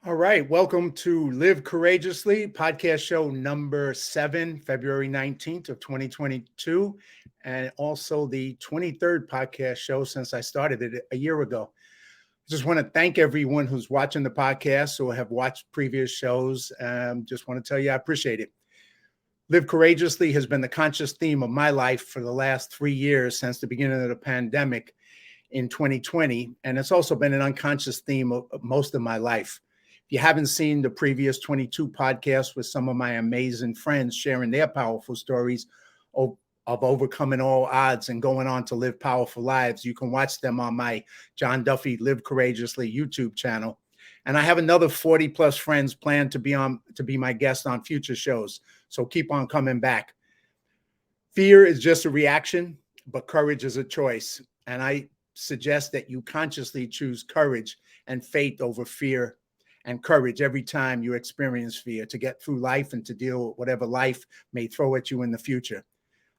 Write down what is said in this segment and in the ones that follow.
All right. Welcome to Live Courageously, podcast show number 7, February 19th of 2022, and also the 23rd podcast show since I started it a year ago. I just want to thank everyone who's watching the podcast or have watched previous shows. Just want to tell you I appreciate it. Live Courageously has been the conscious theme of my life for the last 3 years since the beginning of the pandemic in 2020, and it's also been an unconscious theme of most of my life. If you haven't seen the previous 22 podcasts with some of my amazing friends sharing their powerful stories of overcoming all odds and going on to live powerful lives, you can watch them on my John Duffy Live Courageously YouTube channel. And I have another 40 plus friends planned to be my guest on future shows. So keep on coming back. Fear is just a reaction, but courage is a choice. And I suggest that you consciously choose courage and faith over fear and courage every time you experience fear to get through life and to deal with whatever life may throw at you in the future.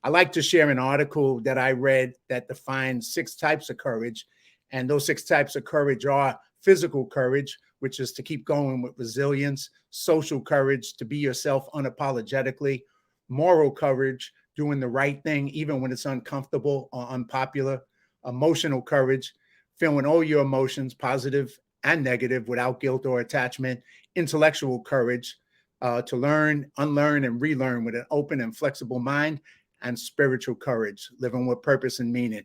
I like to share an article that I read that defines 6 types of courage. And those 6 types of courage are physical courage, which is to keep going with resilience, social courage, to be yourself unapologetically, moral courage, doing the right thing, even when it's uncomfortable or unpopular, emotional courage, feeling all your emotions, positive and negative, without guilt or attachment, intellectual courage, to learn, unlearn, and relearn with an open and flexible mind, and spiritual courage, living with purpose and meaning.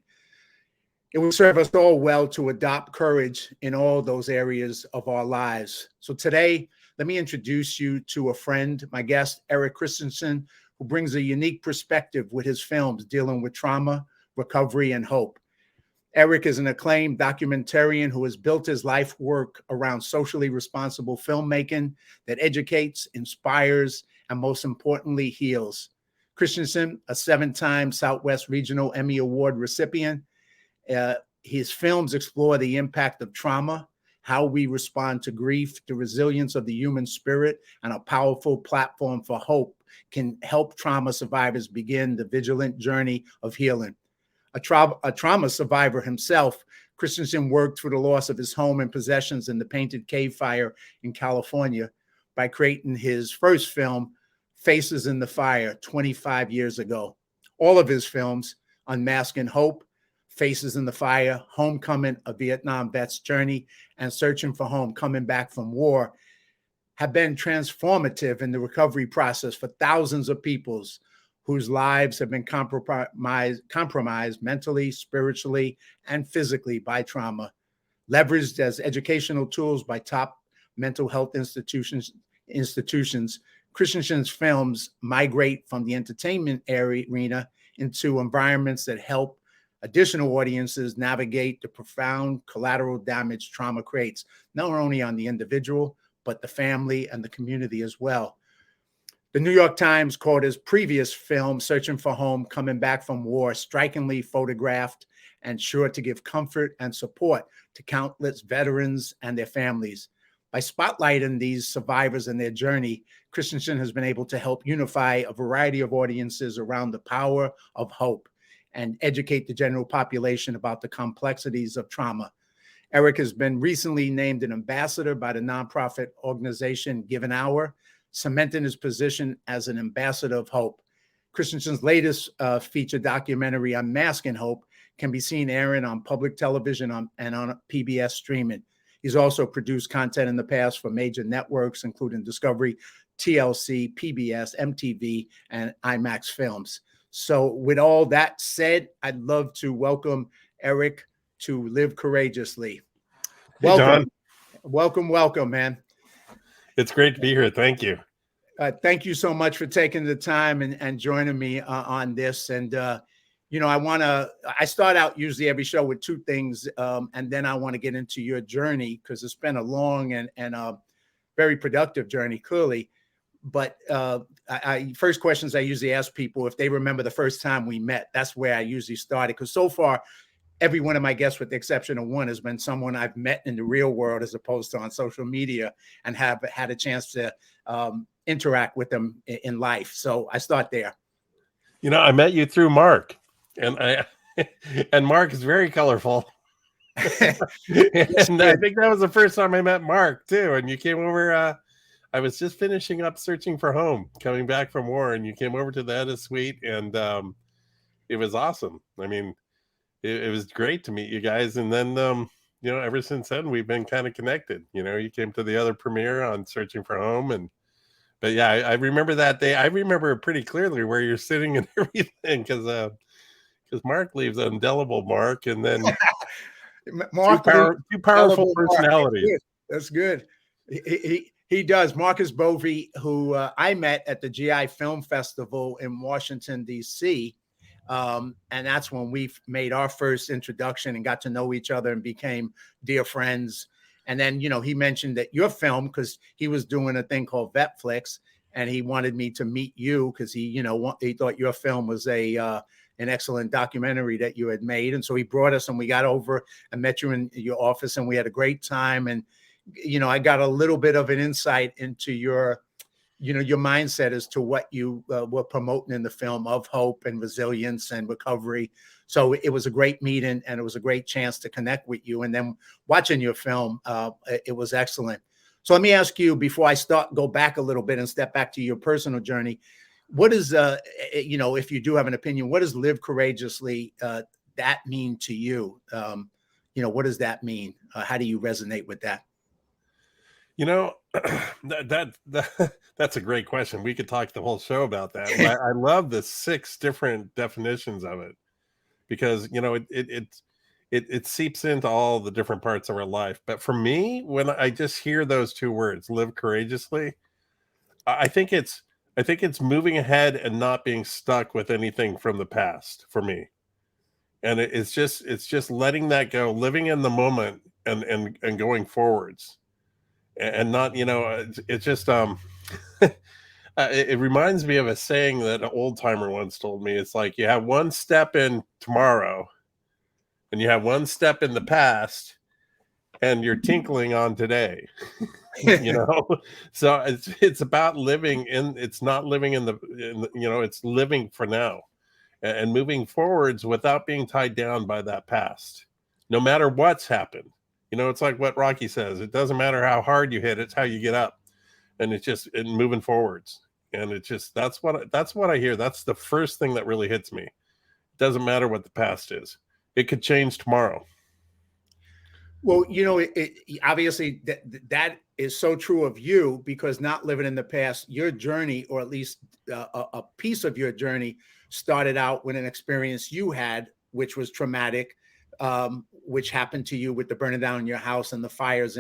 It will serve us all well to adopt courage in all those areas of our lives. So today, let me introduce you to a friend, my guest, ERIC CHRISTENSEN, who brings a unique perspective with his films dealing with trauma, recovery, and hope. ERIC is an acclaimed documentarian who has built his life work around socially responsible filmmaking that educates, inspires, and most importantly, heals. Christiansen, a 7-time Southwestern Regional Emmy Award recipient, his films explore the impact of trauma, how we respond to grief, the resilience of the human spirit, and a powerful platform for hope can help trauma survivors begin the vigilant journey of healing. A trauma survivor himself, Christiansen worked through the loss of his home and possessions in the Painted Cave fire in California by creating his first film, Faces in the Fire, 25 years ago. All of his films, Unmasking Hope, Faces in the Fire, Homecoming, A Vietnam Vet's Journey, and Searching for Home, Coming Back from War, have been transformative in the recovery process for thousands of peoples whose lives have been compromised mentally, spiritually, and physically by trauma. Leveraged as educational tools by top mental health institutions, Christiansen's films migrate from the entertainment arena into environments that help additional audiences navigate the profound collateral damage trauma creates, not only on the individual, but the family and the community as well. The New York Times called his previous film, Searching for Home, Coming Back from War, strikingly photographed and sure to give comfort and support to countless veterans and their families. By spotlighting these survivors and their journey, Christiansen has been able to help unify a variety of audiences around the power of hope and educate the general population about the complexities of trauma. ERIC has been recently named an ambassador by the nonprofit organization Given Hour, cementing his position as an ambassador of hope. Christiansen's latest feature documentary, Unmasking Hope, can be seen airing on public television and on PBS streaming. He's also produced content in the past for major networks, including Discovery, TLC, PBS, MTV, and IMAX Films. So with all that said, I'd love to welcome ERIC to Live Courageously. Hey, Welcome. John. Welcome, man. It's great to be here. Thank you. Thank you so much for taking the time and joining me on this. And, I start out usually every show with 2 things, and then I want to get into your journey because it's been a long and very productive journey, clearly. But first questions I usually ask people if they remember the first time we met. That's where I usually started, because so far, every one of my guests, with the exception of one, has been someone I've met in the real world as opposed to on social media and have had a chance to interact with them in life. So I start there. I met you through Mark, and Mark is very colorful. And I think that was the first time I met Mark too. And you came over. I was just finishing up Searching for Home, coming back from war, and you came over to the edit suite, and it was awesome. I mean, it was great to meet you guys. And then, ever since then, we've been kind of connected. You came to the other premiere on Searching for Home, but yeah, I remember that day. I remember pretty clearly where you're sitting and everything, because Mark leaves an indelible mark, and then Mark two powerful personalities. That's good. He does. Marcus Bovey, who I met at the GI Film Festival in Washington, D.C., and that's when we made our first introduction and got to know each other and became dear friends. And then, he mentioned that your film, because he was doing a thing called Vetflix, and he wanted me to meet you because he thought your film was an excellent documentary that you had made. And so he brought us, and we got over and met you in your office, and we had a great time. And, I got a little bit of an insight into your mindset as to what you were promoting in the film of hope and resilience and recovery. So it was a great meeting, and it was a great chance to connect with you. And then watching your film, it was excellent. So let me ask you, before I go back a little bit and step back to your personal journey, what is, if you do have an opinion, what does live courageously that mean to you? What does that mean? How do you resonate with that? That's a great question. We could talk the whole show about that. I love the 6 different definitions of it, because it seeps into all the different parts of our life. But for me, when I just hear those 2 words, live courageously, I think it's moving ahead and not being stuck with anything from the past for me. And it's just letting that go, living in the moment, and going forwards. And not, it's just, it reminds me of a saying that an old timer once told me. It's like, you have 1 step in tomorrow, and you have 1 step in the past, and you're tinkling on today. So it's about living in, it's not living in it's living for now and moving forwards without being tied down by that past, no matter what's happened. It's like what Rocky says. It doesn't matter how hard you hit, it's how you get up. And it's just moving forwards. And it's just, that's what I hear. That's the first thing that really hits me. It doesn't matter what the past is. It could change tomorrow. Well, obviously that is so true of you, because not living in the past, your journey, or at least a piece of your journey, started out with an experience you had, which was traumatic, which happened to you with the burning down in your house and the fires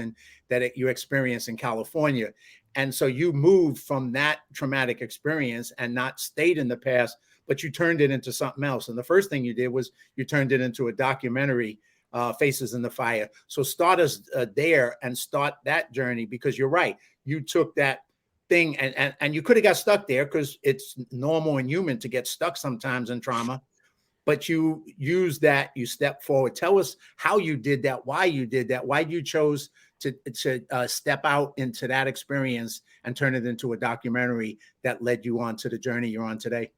you experienced in California. And so you moved from that traumatic experience and not stayed in the past, but you turned it into something else. And the first thing you did was you turned it into a documentary, Faces in the Fire. So start us there and start that journey, because you're right. You took that thing and you could have got stuck there, because it's normal and human to get stuck sometimes in trauma. But you use that, you step forward. Tell us how you did that, why you did that, why you chose to step out into that experience and turn it into a documentary that led you on to the journey you're on today.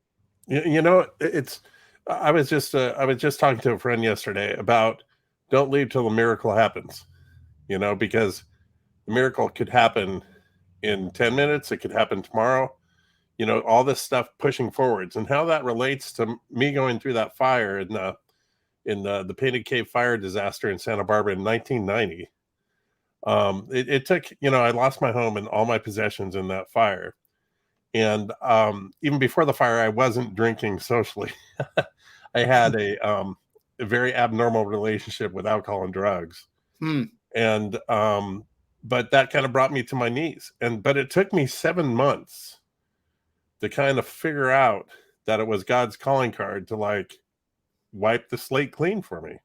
I was just talking to a friend yesterday about, don't leave till the miracle happens, because the miracle could happen in 10 minutes. It could happen tomorrow. All this stuff pushing forwards, and how that relates to me going through that fire in the Painted Cave fire disaster in Santa Barbara in 1990. It took, I lost my home and all my possessions in that fire. And even before the fire, I wasn't drinking socially. I had a very abnormal relationship with alcohol and drugs. And but that kind of brought me to my knees. But it took me 7 months to kind of figure out that it was God's calling card to wipe the slate clean for me.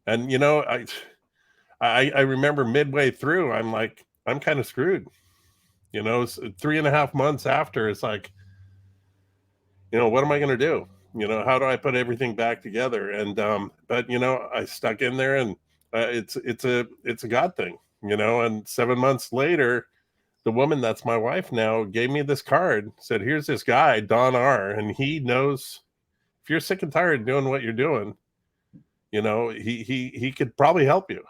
And, I remember midway through, I'm like, I'm kind of screwed. 3.5 months after, it's like, what am I going to do? How do I put everything back together? And, but, I stuck in there, and it's a God thing, and 7 months later, the woman that's my wife now gave me this card, said, here's this guy, Don R. And he knows if you're sick and tired of doing what you're doing, you know, he could probably help you.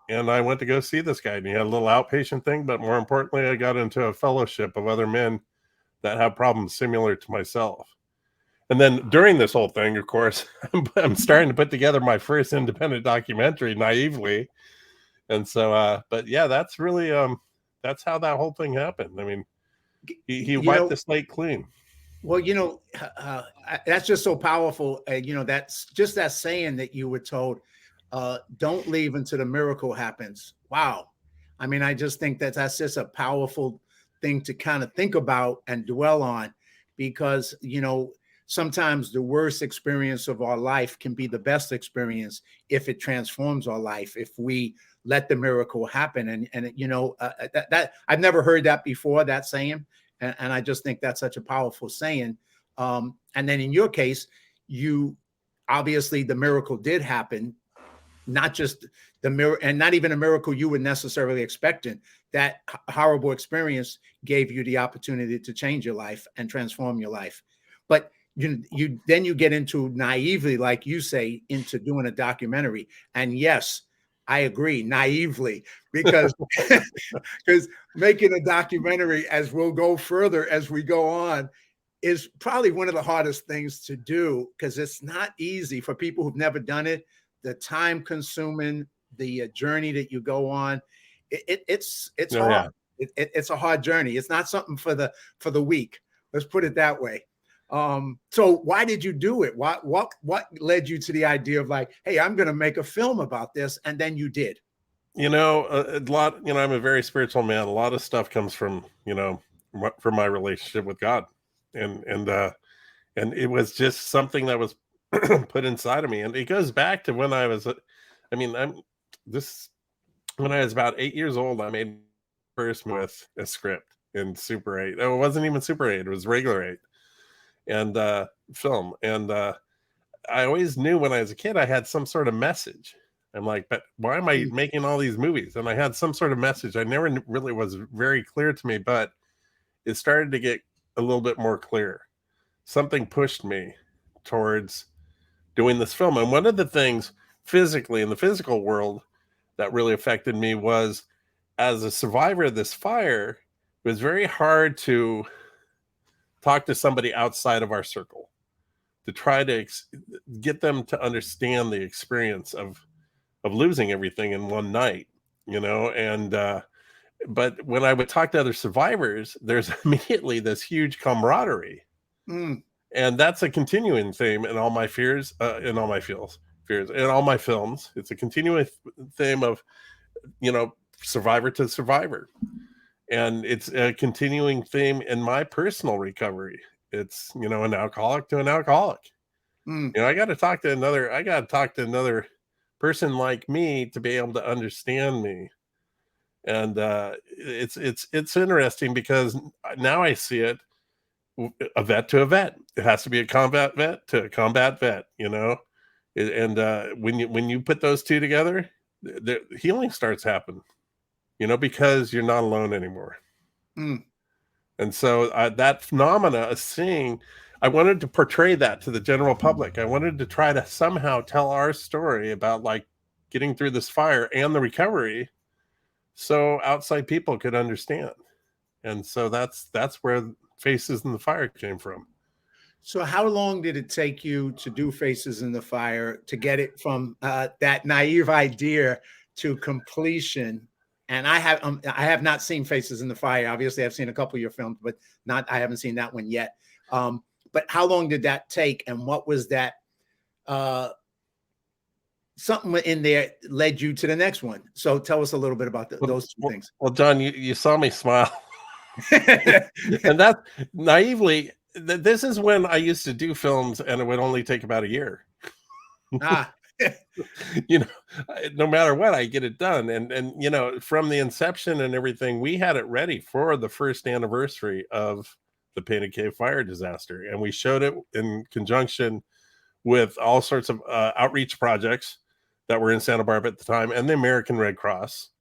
And I went to go see this guy, and he had a little outpatient thing, but more importantly, I got into a fellowship of other men that have problems similar to myself. And then during this whole thing, of course, I'm starting to put together my first independent documentary naively. And so, but yeah, that's really, that's how that whole thing happened. I mean, he You wiped know, the slate clean. well, that's just so powerful. That's just that saying that you were told, don't leave until the miracle happens. Wow. I mean, I just think that that's just a powerful thing to kind of think about and dwell on, because, sometimes the worst experience of our life can be the best experience if it transforms our life, if we let the miracle happen. That I've never heard that before, that saying. And I just think that's such a powerful saying. And then in your case, you obviously the miracle did happen, not just the mirror, and not even a miracle you were necessarily expecting. That horrible experience gave you the opportunity to change your life and transform your life. But you then you get into naively, like you say, into doing a documentary. And yes, I agree, naively, because because making a documentary, as we'll go further as we go on, is probably one of the hardest things to do, because it's not easy for people who've never done it. The time consuming, the journey that you go on, it's Oh, hard. yeah. It's a hard journey. It's not something for the weak. Let's put it that way. So why did you do it? What led you to the idea of like, hey, I'm going to make a film about this, and then you did? You know, a lot, I'm a very spiritual man. A lot of stuff comes from, from my relationship with God. And it was just something that was put inside of me. And it goes back to when I was, I mean, when I was about 8 years old, I made first with a script in Super 8. Oh, it wasn't even Super 8, it was regular 8 and film. And I always knew when I was a kid, I had some sort of message. I'm like, but why am I making all these movies? And I had some sort of message. I never really was very clear to me, but it started to get a little bit more clear. Something pushed me towards doing this film. And one of the things physically in the physical world that really affected me was, as a survivor of this fire, it was very hard to talk to somebody outside of our circle, to try to get them to understand the experience of losing everything in one night, and but when I would talk to other survivors, there's immediately this huge camaraderie. Mm. And that's a continuing theme in all my fears, in all my fears, in all my films. It's a continuing theme of, survivor to survivor. And it's a continuing theme in my personal recovery. It's, an alcoholic to an alcoholic. Mm. I got to talk to another person like me to be able to understand me. And it's interesting because now I see it, a vet to a vet. It has to be a combat vet to a combat vet, and when you put those two together, the healing starts happening, because you're not alone anymore. Mm. And so that phenomena of seeing, I wanted to portray that to the general public. I wanted to try to somehow tell our story about like getting through this fire and the recovery, so outside people could understand. And so that's where Faces in the Fire came from. So how long did it take you to do Faces in the Fire, to get it from that naive idea to completion? And I have not seen Faces in the Fire. Obviously, I've seen a couple of your films, but I haven't seen that one yet. But how long did that take, and what was that? Something in there led you to the next one. So tell us a little bit about those two things. Well, John, you saw me smile. And that naively, this is when I used to do films and it would only take about a year. Ah. No matter what, I get it done. And from the inception and everything, we had it ready for the first anniversary of the Painted Cave fire disaster. And we showed it in conjunction with all sorts of outreach projects that were in Santa Barbara at the time, and the American Red Cross.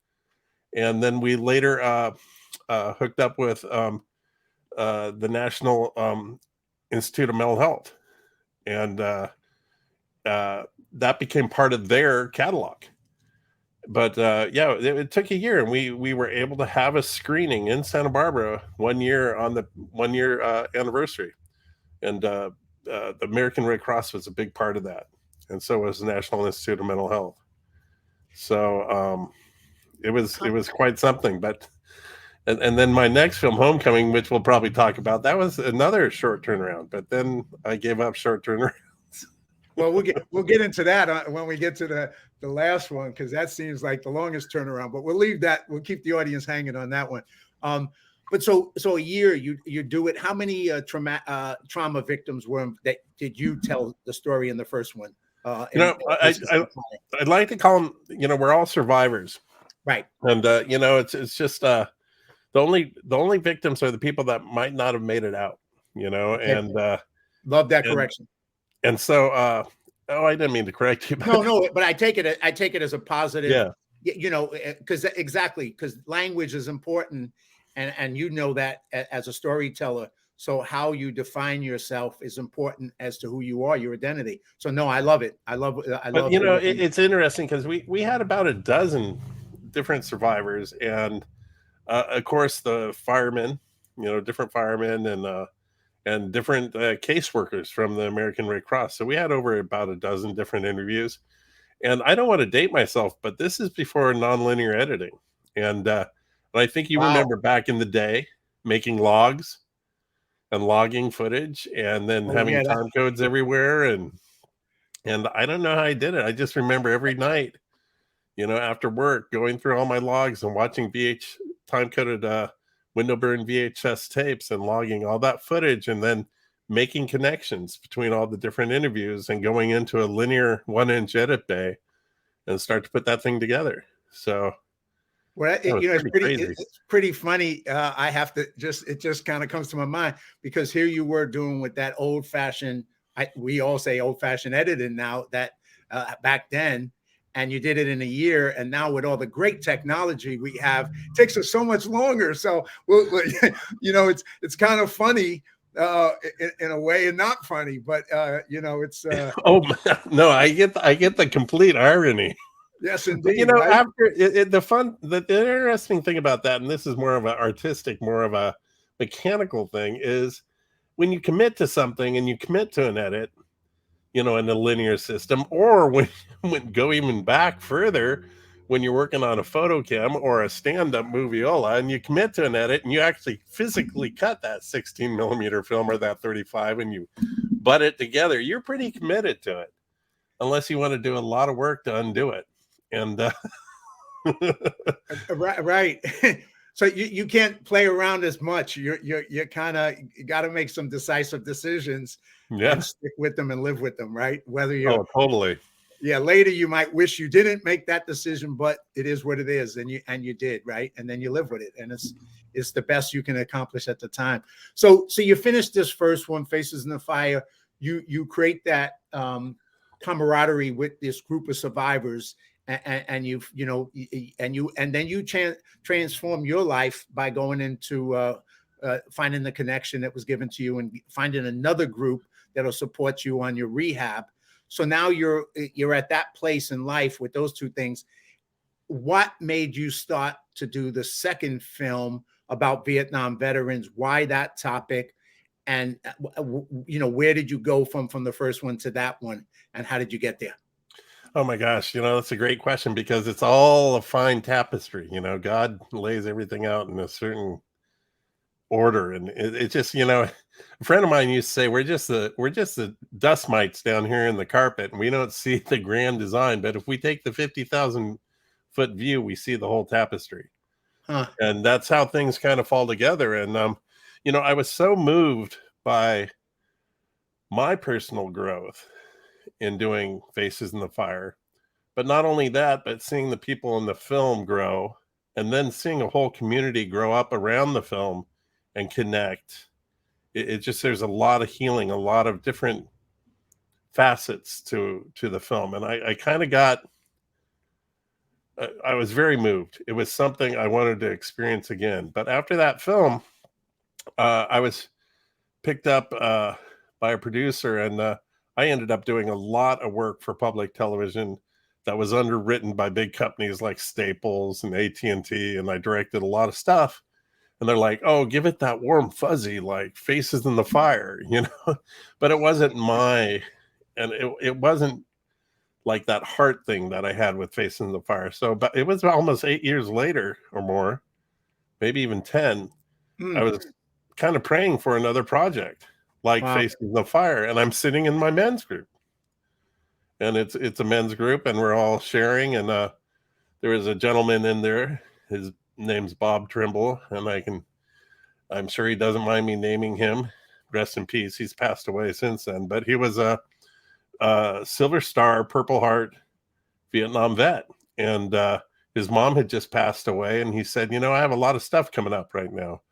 And then we later hooked up with the National Institute of Mental Health. And that became part of their catalog. But yeah, it took a year, and we were able to have a screening in Santa Barbara 1 year on the 1 year anniversary, and the American Red Cross was a big part of that, and so was the National Institute of Mental Health. So it was quite something. But and then my next film, Homecoming, which we'll probably talk about, that was another short turnaround. But then I gave up short turnaround. Well, we'll get into that when we get to the last one, because that seems like the longest turnaround. But we'll leave that. We'll keep the audience hanging on that one. But so a year you do it. How many trauma victims that did you tell the story in the first one? I'd like to call them. We're all survivors, right? And it's just the only victims are the people that might not have made it out. And love that correction. And so, I didn't mean to correct you. No, but I take it as a positive. Yeah. Because language is important, and that as a storyteller. So how you define yourself is important as to who you are, your identity. So no, I love it. I love. But it's interesting because we had about a dozen different survivors, and of course the firemen, different firemen, and different caseworkers from the American Red Cross. So we had over about a dozen different interviews. And I don't want to date myself, but this is before nonlinear editing. And I think you remember back in the day making logs and logging footage, and then having time codes everywhere. And I don't know how I did it. I just remember every night, after work, going through all my logs and watching time coded window burn VHS tapes and logging all that footage, and then making connections between all the different interviews and going into a linear 1-inch edit bay and start to put that thing together. So, well, it's pretty funny. I have to it just kind of comes to my mind, because here you were doing with that old fashioned, we all say old fashioned editing now, that back then, and you did it in a year. And now with all the great technology we have, it takes us so much longer. So, it's kind of funny in a way, and not funny, but it's. Oh no, I get the complete irony. Yes, indeed. But, after the interesting thing about that, and this is more of an artistic, more of a mechanical thing, is when you commit to something and you commit to an edit, in a linear system, or when go even back further, when you're working on a photo cam or a stand-up moviola, and you commit to an edit and you actually physically cut that 16 millimeter film or that 35 and you butt it together, you're pretty committed to it, unless you want to do a lot of work to undo it. And right. So you can't play around as much. You kind of got to make some decisive decisions. Yeah, and stick with them and live with them, right? Whether you totally. Yeah, later you might wish you didn't make that decision, but it is what it is, and you did, right? And then you live with it, and it's the best you can accomplish at the time. So you finish this first one, Faces in the Fire. You create that camaraderie with this group of survivors, and then you transform your life by going into finding the connection that was given to you, and finding another group that'll support you on your rehab. So now you're at that place in life with those two things. What made you start to do the second film about Vietnam veterans? Why that topic? And where did you go from the first one to that one, and how did you get there? Oh my gosh, that's a great question, because it's all a fine tapestry. God lays everything out in a certain order, and it just, a friend of mine used to say, we're just the dust mites down here in the carpet, and we don't see the grand design, but if we take the 50,000 foot view, we see the whole tapestry. And that's how things kind of fall together. And I was so moved by my personal growth in doing Faces in the Fire, but not only that, but seeing the people in the film grow, and then seeing a whole community grow up around the film and connect. It just, there's a lot of healing, a lot of different facets to the film. And I kind of I was very moved. It was something I wanted to experience again. But after that film, I was picked up by a producer, and I ended up doing a lot of work for public television that was underwritten by big companies like Staples and AT&T, and I directed a lot of stuff. And they're like, "Oh, give it that warm fuzzy, like Faces in the Fire," But it wasn't and it wasn't like that heart thing that I had with Faces in the Fire. So, but it was almost 8 years later or more, maybe even 10. I Mm. was kind of praying for another project like Wow. Faces in the Fire, and I'm sitting in my men's group, and it's a men's group, and we're all sharing. And there was a gentleman in there. His name's Bob Trimble, and I'm sure he doesn't mind me naming him. Rest in peace. He's passed away since then, but he was a Silver Star, Purple Heart Vietnam vet, and his mom had just passed away. And he said, "I have a lot of stuff coming up right now.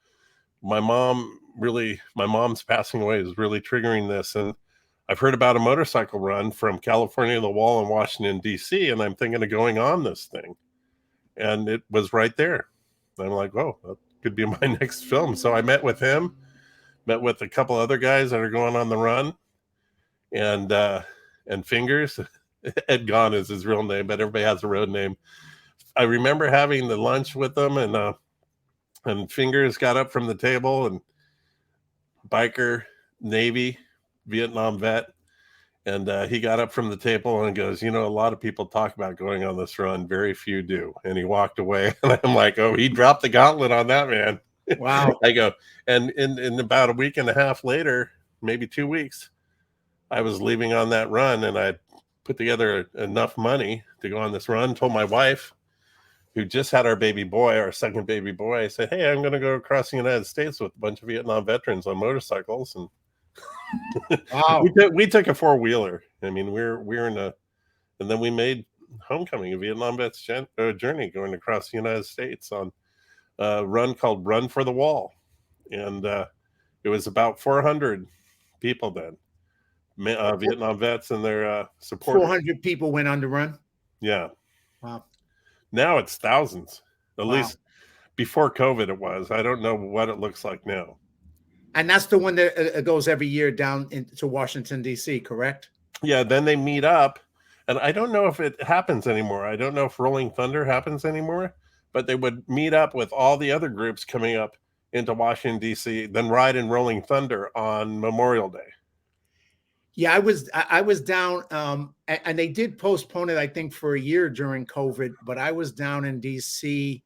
My mom's passing away is really triggering this, and I've heard about a motorcycle run from California to the Wall in Washington, D.C., and I'm thinking of going on this thing." And it was right there. And I'm like, "Oh, that could be my next film." So I met with him, met with a couple other guys that are going on the run, and Fingers. Ed Gahn is his real name, but everybody has a road name. I remember having the lunch with them, and Fingers got up from the table, and biker, Navy, Vietnam vet. And he got up from the table and goes, "A lot of people talk about going on this run. Very few do." And he walked away. And I'm like, "Oh, he dropped the gauntlet on that man." Wow. I go, and in about a week and a half later, maybe 2 weeks, I was leaving on that run, and I put together enough money to go on this run. Told my wife, who just had our baby boy, our second baby boy, I said, "Hey, I'm going to go across the United States with a bunch of Vietnam veterans on motorcycles." And Wow. we took a four-wheeler. I mean, we're in and then we made Homecoming, a Vietnam vet's journey going across the United States on a run called Run for the Wall. And it was about 400 people then, Vietnam vets and their supporters. 400 people went on the run. Yeah. Wow. Now it's thousands. At Wow. least before COVID it was. I don't know what it looks like now. And that's the one that goes every year down into Washington, D.C., correct? Yeah, then they meet up. And I don't know if it happens anymore. I don't know if Rolling Thunder happens anymore, but they would meet up with all the other groups coming up into Washington, D.C., then ride in Rolling Thunder on Memorial Day. Yeah, I was down, and they did postpone it, I think, for a year during COVID. But I was down in D.C.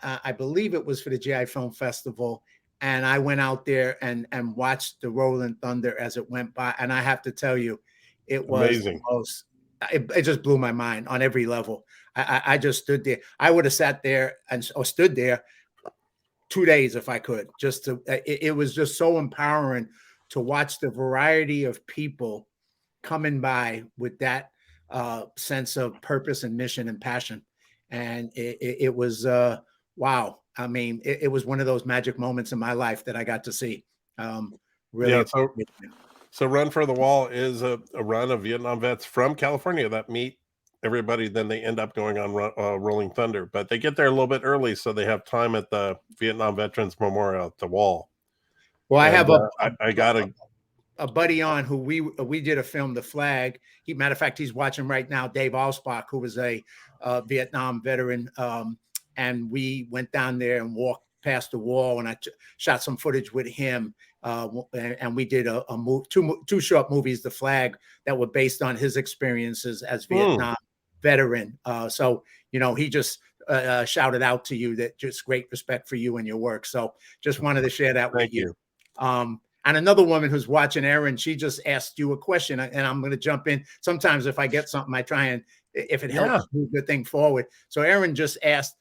I believe it was for the GI Film Festival, and I went out there and watched the Rolling Thunder as it went by. And I have to tell you, it was Amazing. it just blew my mind on every level. I just stood there. I would have sat there or stood there 2 days if I could. It was just so empowering to watch the variety of people coming by with that sense of purpose and mission and passion. And it was wow. I mean, it was one of those magic moments in my life that I got to see. Really. Yeah, so Run for the Wall is a run of Vietnam vets from California that meet everybody. Then they end up going on Rolling Thunder, but they get there a little bit early, so they have time at the Vietnam Veterans Memorial at the Wall. Well, I And, have I got a buddy on who we did a film, The Flag. Matter of fact, he's watching right now, Dave Alsbach, who was a Vietnam veteran. And we went down there and walked past the wall, and I shot some footage with him. And we did two short movies, The Flag, that were based on his experiences as Vietnam veteran. So, he just shouted out to you that just great respect for you and your work. So just wanted to share that with you. And another woman who's watching, Erin, she just asked you a question, and I'm going to jump in. Sometimes if I get something, I try and, if it helps, move the thing forward. So Erin just asked,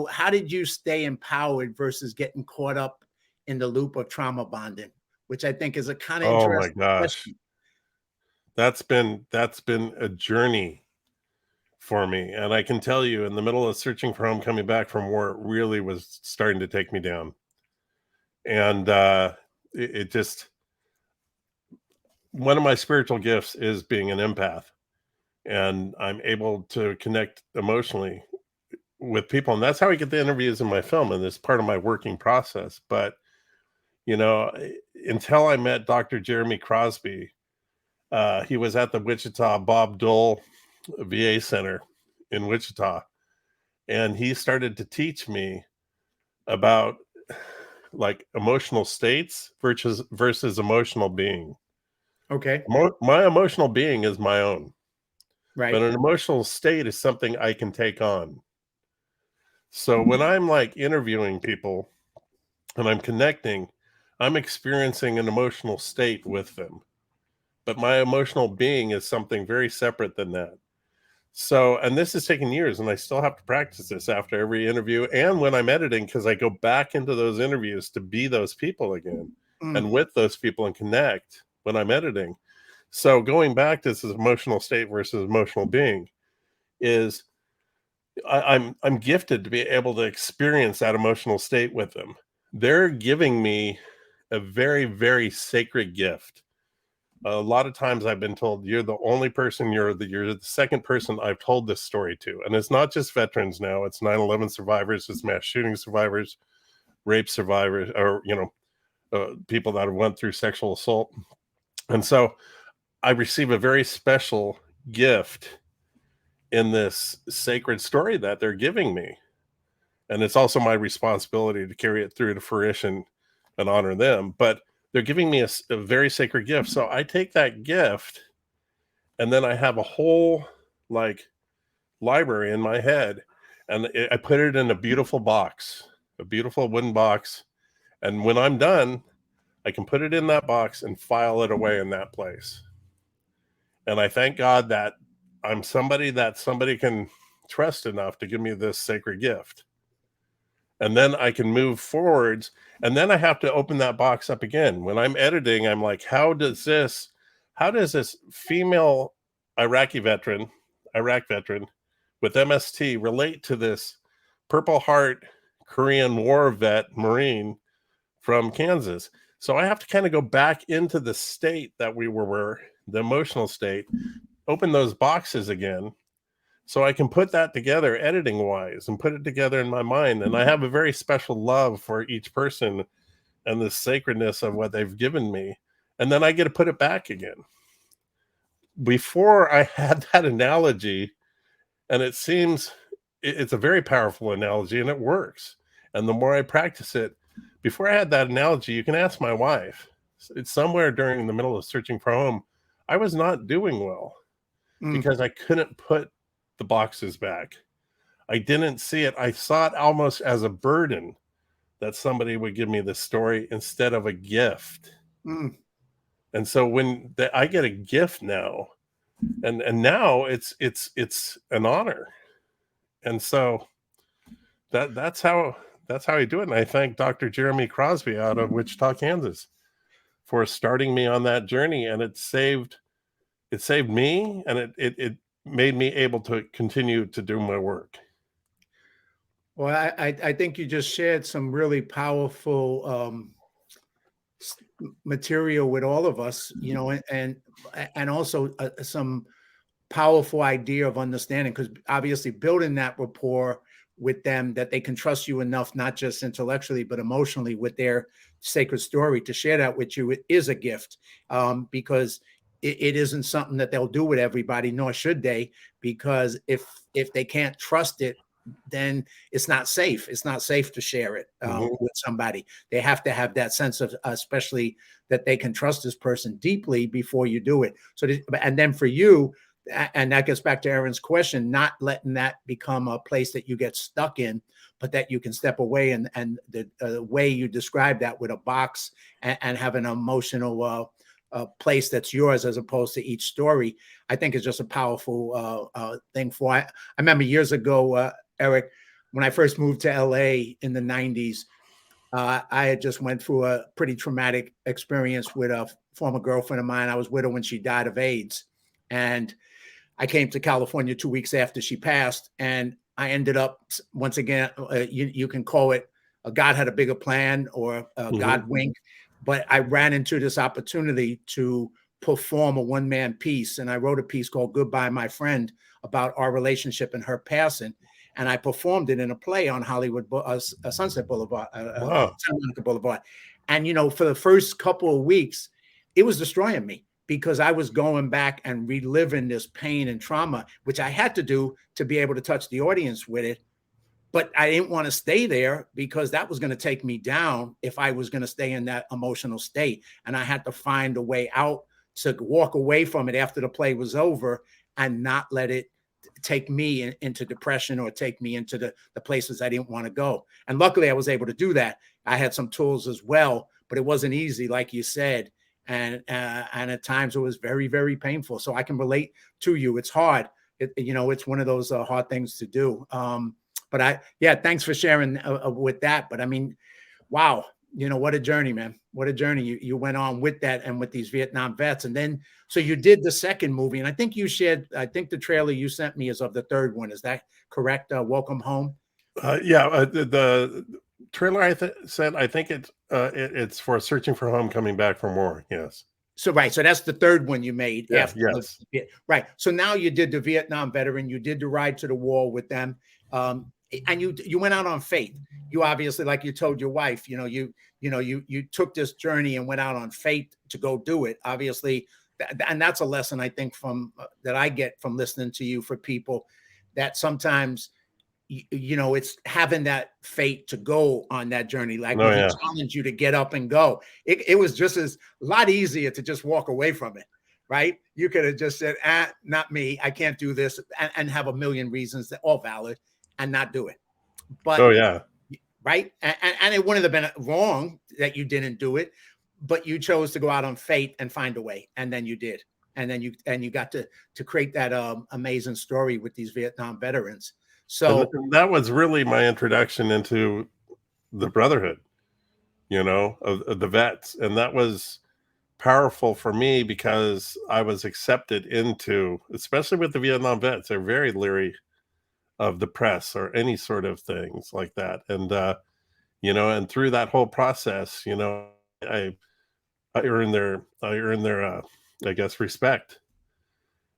how did you stay empowered versus getting caught up in the loop of trauma bonding, which I think is a kind of interesting question. That's been a journey for me. And I can tell you, in the middle of searching for home, coming back from war, it really was starting to take me down. And it just, one of my spiritual gifts is being an empath, and I'm able to connect emotionally with people, and that's how I get the interviews in my film, and it's part of my working process. But until I met Dr. Jeremy Crosby, He was at the Wichita Bob Dole VA Center in Wichita, and he started to teach me about like emotional states versus emotional being. Okay. My emotional being is my own, but Right. an emotional state is something I can take on. So when I'm like interviewing people and I'm connecting, I'm experiencing an emotional state with them. But my emotional being is something very separate than that. So, and this has taken years, and I still have to practice this after every interview and when I'm editing, because I go back into those interviews to be those people again Mm. and with those people and connect when I'm editing. So, going back to this emotional state versus emotional being is I'm gifted to be able to experience that emotional state with them. They're giving me a very, very sacred gift. A lot of times I've been told you're the only person, you're the second person I've told this story to. And it's not just veterans now, it's 9/11 survivors, it's mass shooting survivors, rape survivors, or people that have went through sexual assault. And so I receive a very special gift in this sacred story that they're giving me. And it's also my responsibility to carry it through to fruition and honor them. But they're giving me a very sacred gift. So I take that gift and then I have a whole like library in my head, and I put it in a beautiful box, a beautiful wooden box. And when I'm done, I can put it in that box and file it away in that place. And I thank God that I'm somebody that somebody can trust enough to give me this sacred gift. And then I can move forwards. And then I have to open that box up again. When I'm editing, I'm like, how does this female Iraq veteran with MST relate to this Purple Heart Korean War vet Marine from Kansas? So I have to kind of go back into the state that we were, the emotional state, open those boxes again, so I can put that together editing wise and put it together in my mind. And I have a very special love for each person and the sacredness of what they've given me. And then I get to put it back again. Before I had that analogy, and it seems it's a very powerful analogy and it works. And the more I practice it, before I had that analogy, you can ask my wife. It's somewhere during the middle of searching for home, I was not doing well because I couldn't put the boxes back. I didn't see it. I saw it almost as a burden that somebody would give me this story instead of a gift. And so when I get a gift now, and now it's an honor. And so that's how I do it. And I thank Dr. Jeremy Crosby out of Wichita, Kansas, for starting me on that journey. And it saved me, and it made me able to continue to do my work. Well, I think you just shared some really powerful material with all of us, you know, and also some powerful idea of understanding, because obviously building that rapport with them that they can trust you enough, not just intellectually, but emotionally with their sacred story to share that with you, it is a gift, because it isn't something that they'll do with everybody, nor should they, because if they can't trust it, then it's not safe. It's not safe to share it with somebody. They have to have that sense of, especially that they can trust this person deeply before you do it. So, and then for you, and that gets back to Aaron's question, not letting that become a place that you get stuck in, but that you can step away. And the way you describe that with a box and have an emotional place that's yours as opposed to each story, I think is just a powerful thing for. I remember years ago, Eric, when I first moved to LA in the 90s, I had just went through a pretty traumatic experience with a former girlfriend of mine. I was with her when she died of AIDS. And I came to California 2 weeks after she passed. And I ended up, once again, you can call it God had a bigger plan or God wink. But I ran into this opportunity to perform a one-man piece. And I wrote a piece called Goodbye, My Friend, about our relationship and her passing. And I performed it in a play on Hollywood, Sunset Boulevard, Wow. Santa Monica Boulevard. And, you know, for the first couple of weeks, it was destroying me because I was going back and reliving this pain and trauma, which I had to do to be able to touch the audience with it. But I didn't want to stay there because that was going to take me down if I was going to stay in that emotional state. And I had to find a way out to walk away from it after the play was over and not let it take me into depression or take me into the places I didn't want to go. And luckily I was able to do that. I had some tools as well, but it wasn't easy, like you said. And at times it was very, very painful. So I can relate to you. It's hard. It's one of those hard things to do. But thanks for sharing with that. But I mean, wow, what a journey, man. What a journey you went on with that and with these Vietnam vets. And then, so you did the second movie, and I think the trailer you sent me is of the third one. Is that correct? Welcome Home. The trailer I think it's for Searching for Home, Coming Back from War. Yes. So that's the third one you made. Yes. Right. So now you did the Vietnam veteran. You did the Ride to the Wall with them. And you went out on faith. You obviously, like you told your wife, you took this journey and went out on faith to go do it. Obviously, and that's a lesson I think that I get from listening to you, for people that sometimes, it's having that faith to go on that journey. Like when he challenged you to get up and go, it was just a lot easier to just walk away from it. Right. You could have just said, not me. I can't do this, and have a million reasons that all valid and not do it. But right. And it wouldn't have been wrong that you didn't do it, but you chose to go out on faith and find a way. And then you did. And then you got to create that amazing story with these Vietnam veterans. So that was really my introduction into the brotherhood, of the vets. And that was powerful for me because I was accepted into, especially with the Vietnam vets, they're very leery of the press or any sort of things like that. And, and through that whole process, I earned their, I guess, respect.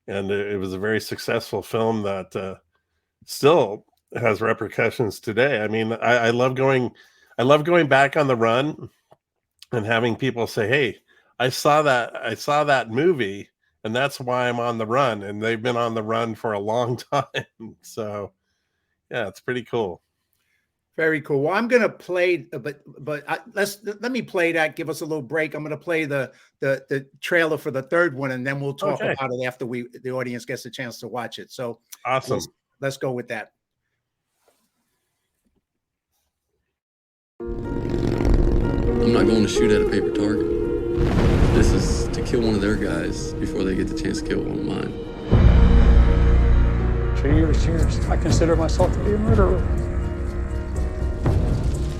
And it was a very successful film that still has repercussions today. I mean, I love going back on the run and having people say, hey, I saw that movie, and that's why I'm on the run. And they've been on the run for a long time. So yeah, it's pretty cool. Very cool. Well, I'm going to play, but let me play that. Give us a little break. I'm going to play the trailer for the third one, and then we'll talk about it after the audience gets a chance to watch it. So awesome. Let's go with that. I'm not going to shoot at a paper target. This is to kill one of their guys before they get the chance to kill one of mine. Cheers. I consider myself to be a murderer.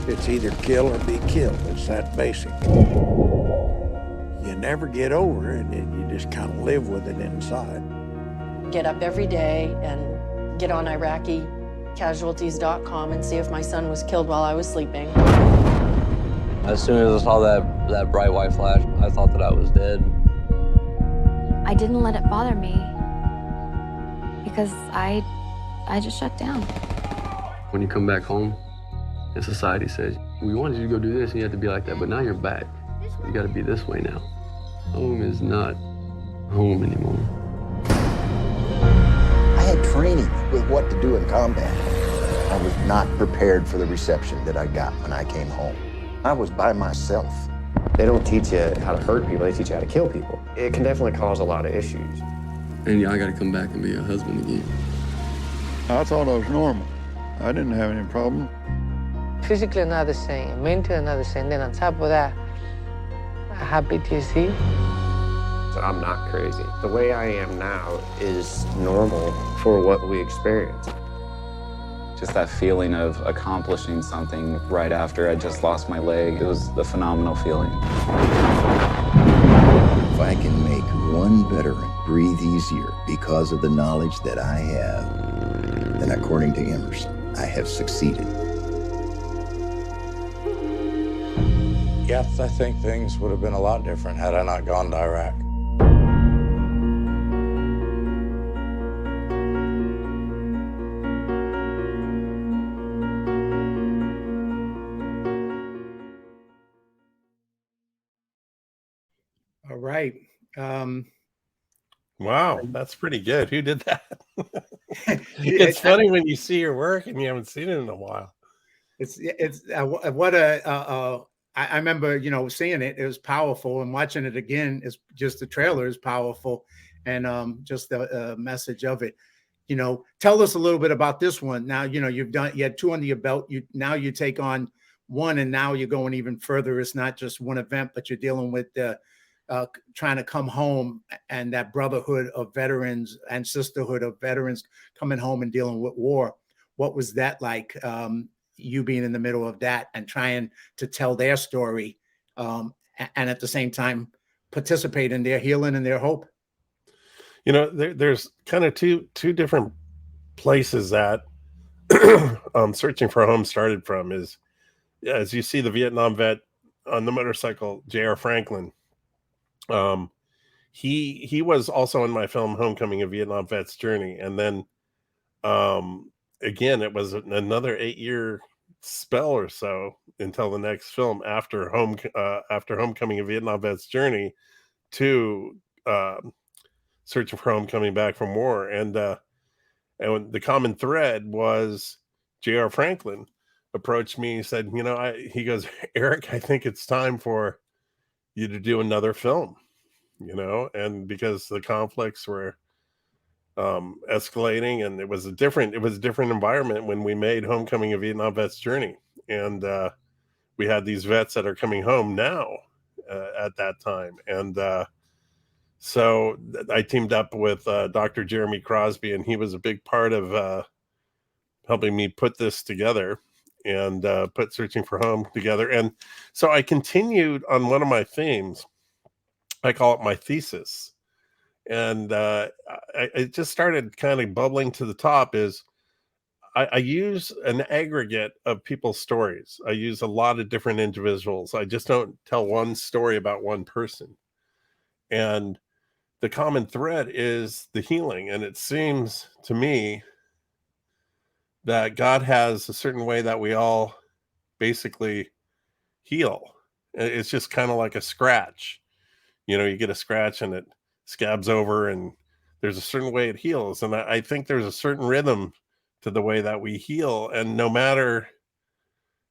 It's either kill or be killed. It's that basic. You never get over it, and you just kind of live with it inside. Get up every day and get on IraqiCasualties.com and see if my son was killed while I was sleeping. As soon as I saw that bright white flash, I thought that I was dead. I didn't let it bother me because I just shut down. When you come back home, and society says, we wanted you to go do this and you have to be like that, but now you're back. You got to be this way now. Home is not home anymore. I had training with what to do in combat. I was not prepared for the reception that I got when I came home. I was by myself. They don't teach you how to hurt people, they teach you how to kill people. It can definitely cause a lot of issues. And I got to come back and be a husband again. I thought I was normal. I didn't have any problem. Physically not the same, mentally not the same. Then on top of that, I have PTSD. So I'm not crazy. The way I am now is normal for what we experience. Just that feeling of accomplishing something right after I just lost my leg. It was a phenomenal feeling. If I can make one veteran breathe easier because of the knowledge that I have, then according to Emerson, I have succeeded. Yes, I think things would have been a lot different had I not gone to Iraq. All right. Wow, that's pretty good. Who did that? It's funny when you see your work and you haven't seen it in a while. I remember, seeing it. It was powerful, and watching it again is just the trailer is powerful, and just the message of it. Tell us a little bit about this one. Now, you had 2 under your belt. Now you take on 1, and now you're going even further. It's not just one event, but you're dealing with trying to come home, and that brotherhood of veterans and sisterhood of veterans coming home and dealing with war. What was that like? You being in the middle of that and trying to tell their story, and at the same time participate in their healing and their hope. There's kind of two different places that Searching for Home started from. Is as you see the Vietnam vet on the motorcycle, J.R. Franklin. He was also in my film Homecoming: A Vietnam Vet's Journey, and then again, it was another 8-year spell or so until the next film after Homecoming: A Vietnam Vet's Journey to Searching for Home, coming back from war. And the common thread was J.R. Franklin approached me and said, he goes, Eric, I think it's time for you to do another film, and because the conflicts were escalating, and it was a different environment when we made Homecoming: A Vietnam Vet's Journey, and we had these vets that are coming home now at that time, and so I teamed up with Dr. Jeremy Crosby, and he was a big part of helping me put this together and put Searching for Home together. And so I continued on one of my themes. I call it my thesis. And it just started kind of bubbling to the top. Is I use an aggregate of people's stories. I use a lot of different individuals. I just don't tell one story about one person. And the common thread is the healing. And it seems to me that God has a certain way that we all basically heal. It's just kind of like a scratch. You get a scratch and it scabs over, and there's a certain way it heals. And I think there's a certain rhythm to the way that we heal. And no matter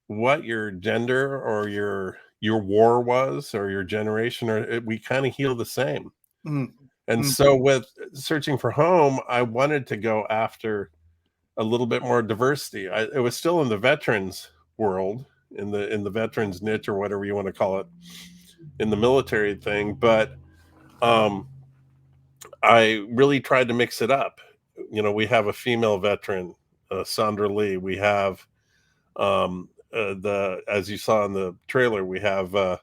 what your gender or your war was, or your generation, we kind of heal the same. Mm. And so with Searching for Home, I wanted to go after a little bit more diversity. It was still in the veterans world, in the veterans niche, or whatever you want to call it, in the military thing. But I really tried to mix it up. We have a female veteran, Sandra Lee. We have as you saw in the trailer, we have a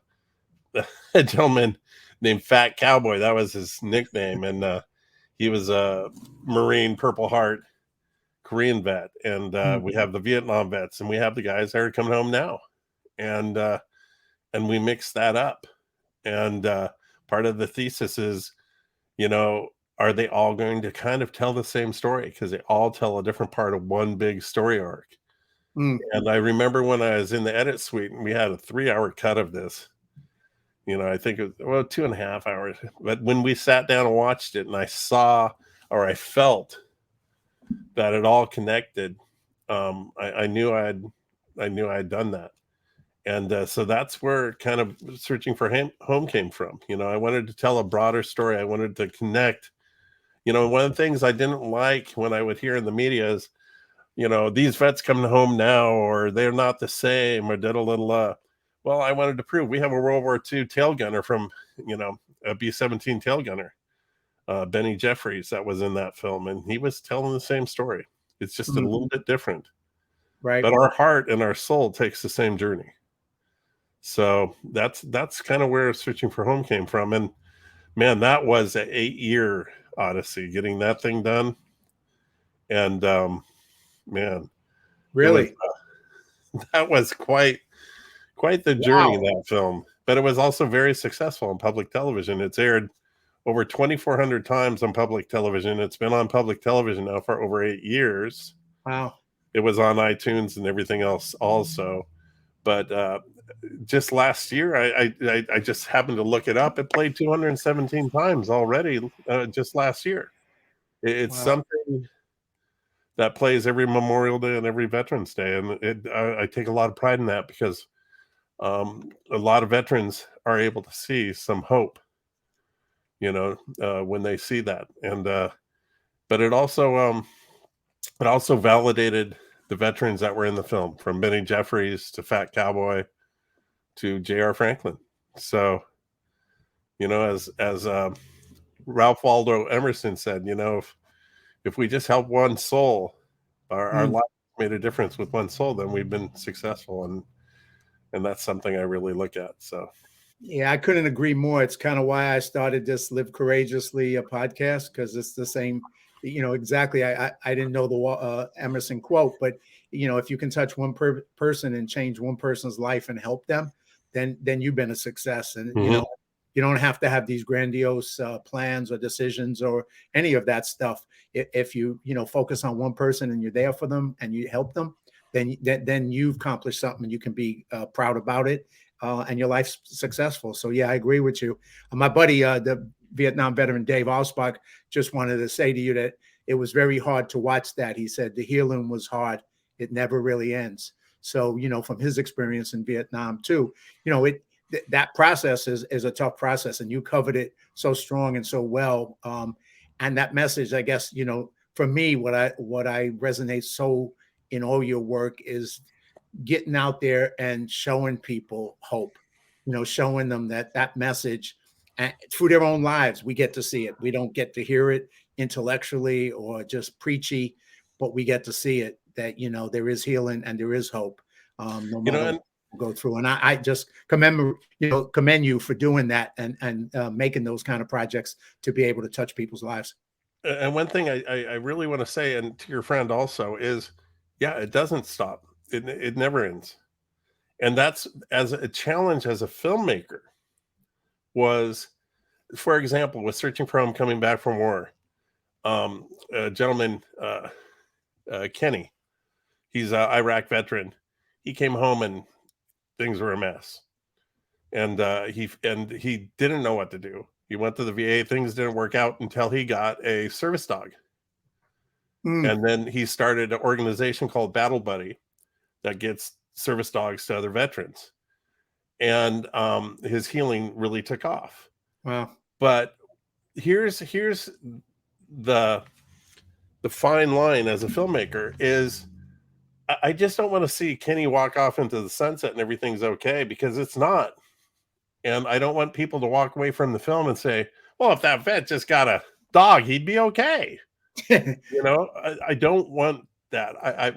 gentleman named Fat Cowboy. That was his nickname, and he was a Marine Purple Heart Korean vet. And we have the Vietnam vets, and we have the guys that are coming home now, and we mix that up. And part of the thesis is, are they all going to kind of tell the same story? Because they all tell a different part of one big story arc. And I remember when I was in the edit suite, and we had a 3-hour cut of this. I think it was 2.5 hours. But when we sat down and watched it, and I saw, or I felt that it all connected, I knew I had done that. And so that's where kind of Searching for Home came from. I wanted to tell a broader story. I wanted to connect. One of the things I didn't like when I would hear in the media is, these vets coming home now, or they're not the same, or did a little. Well, I wanted to prove we have a World War II tail gunner from, a B-17 tail gunner, Benny Jeffries, that was in that film, and he was telling the same story. It's just a little bit different, right? But our heart and our soul takes the same journey. So that's kind of where Searching for Home came from. And man, that was an 8-year odyssey getting that thing done. And man, really, that was quite the journey. Wow. That film, but it was also very successful on public television. It's aired over 2,400 times on public television. It's been on public television now for over 8 years. Wow. It was on iTunes and everything else also. But just last year, I just happened to look it up. It played 217 times already just last year. It's something that plays every Memorial Day and every Veterans Day, and I take a lot of pride in that because a lot of veterans are able to see some hope, when they see that, and but it also validated the veterans that were in the film, from Benny Jeffries to Fat Cowboy to J.R. Franklin. So, as Ralph Waldo Emerson said, if we just help one soul, our life made a difference with one soul, then we've been successful. And that's something I really look at. So, yeah, I couldn't agree more. It's kind of why I started this Live Courageously podcast, because it's the same, exactly. I didn't know the Emerson quote, but, if you can touch one person and change one person's life and help them, then you've been a success. And, you don't have to have these grandiose plans or decisions or any of that stuff. If you, focus on one person and you're there for them and you help them, then you've accomplished something and you can be proud about it, and your life's successful. So, yeah, I agree with you. My buddy, the Vietnam veteran Dave Alsbach, just wanted to say to you that it was very hard to watch that. He said the healing was hard. It never really ends. So, from his experience in Vietnam too, that process is a tough process, and you covered it so strong and so well. And that message, I guess, for me, what I resonate so in all your work is getting out there and showing people hope, showing them that message, and through their own lives, we get to see it. We don't get to hear it intellectually or just preachy, but we get to see it, that, there is healing and there is hope. No matter go through. And I just commend you for doing that and making those kind of projects to be able to touch people's lives. And one thing I really want to say, and to your friend also, is, yeah, it doesn't stop. It never ends. And that's, as a challenge as a filmmaker, was, for example, with Searching for Home, Coming Back from War, a gentleman, Kenny, he's an Iraq veteran. He came home and things were a mess, and he didn't know what to do. He went to the VA. Things didn't work out until he got a service dog, and then he started an organization called Battle Buddy that gets service dogs to other veterans, and his healing really took off. Wow! But here's the fine line as a filmmaker is, I just don't want to see Kenny walk off into the sunset and everything's okay, because it's not. And I don't want people to walk away from the film and say, well, if that vet just got a dog, he'd be okay. I don't want that. I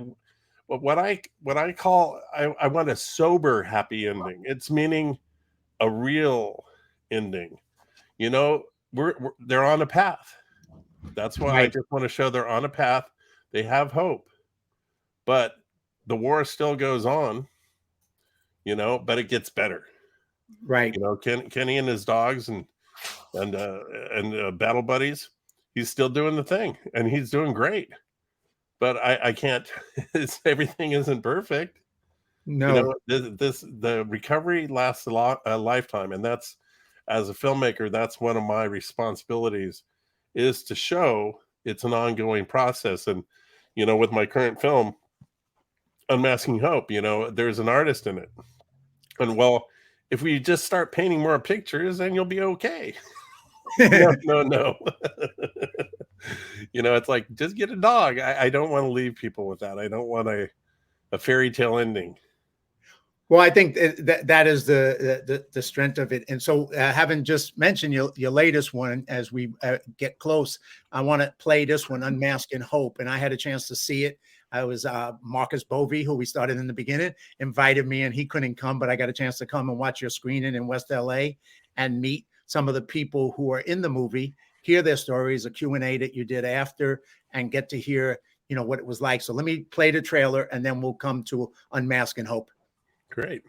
want a sober happy ending. It's meaning a real ending. They're on a path. That's why I just want to show they're on a path. They have hope. But the war still goes on, but it gets better. Right. Kenny and his dogs and battle buddies, he's still doing the thing, and he's doing great. But I can't, everything isn't perfect. No. The recovery lasts a lifetime. And that's, as a filmmaker, that's one of my responsibilities, is to show it's an ongoing process. And, with my current film, Unmasking Hope, there's an artist in it. And well, if we just start painting more pictures, then you'll be okay. No. It's like, just get a dog. I don't want to leave people with that. I don't want a fairy tale ending. Well, I think that is the strength of it. And so, having just mentioned your latest one, as we get close, I want to play this one, Unmasking Hope. And I had a chance to see it. I was Marcus Bovey, who we started in the beginning, invited me, and he couldn't come, but I got a chance to come and watch your screening in West LA and meet some of the people who are in the movie, hear their stories, a Q&A that you did after, and get to hear, what it was like. So let me play the trailer, and then we'll come to Unmasking Hope. Great.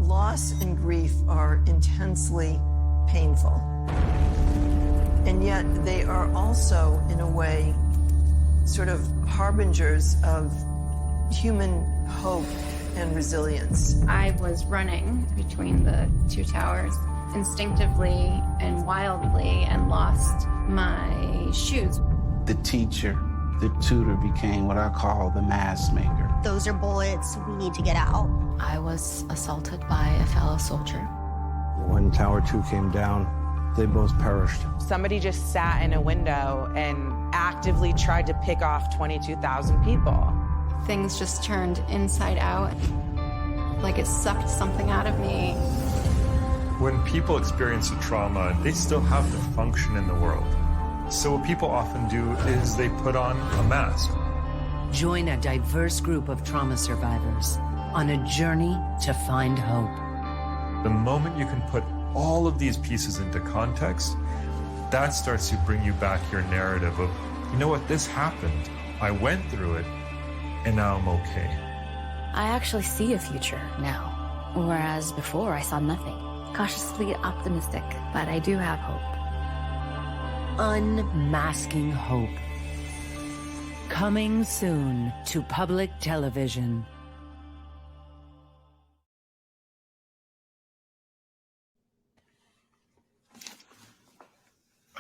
Loss and grief are intensely painful. And yet they are also, in a way, sort of harbingers of human hope and resilience. I was running between the two towers instinctively and wildly and lost my shoes. The teacher, the tutor became what I call the mask maker. Those are bullets. We need to get out. I was assaulted by a fellow soldier. When Tower 2 came down, they both perished. Somebody just sat in a window and actively tried to pick off 22,000 people. Things just turned inside out, like it sucked something out of me. When people experience a trauma, they still have to function in the world. So what people often do is they put on a mask. Join a diverse group of trauma survivors on a journey to find hope. The moment you can put all of these pieces into context, that starts to bring you back your narrative of, you know what, this happened, I went through it, and now I'm okay. I actually see a future now, whereas before I saw nothing. Cautiously optimistic, but I do have hope. Unmasking Hope. Coming soon to public television.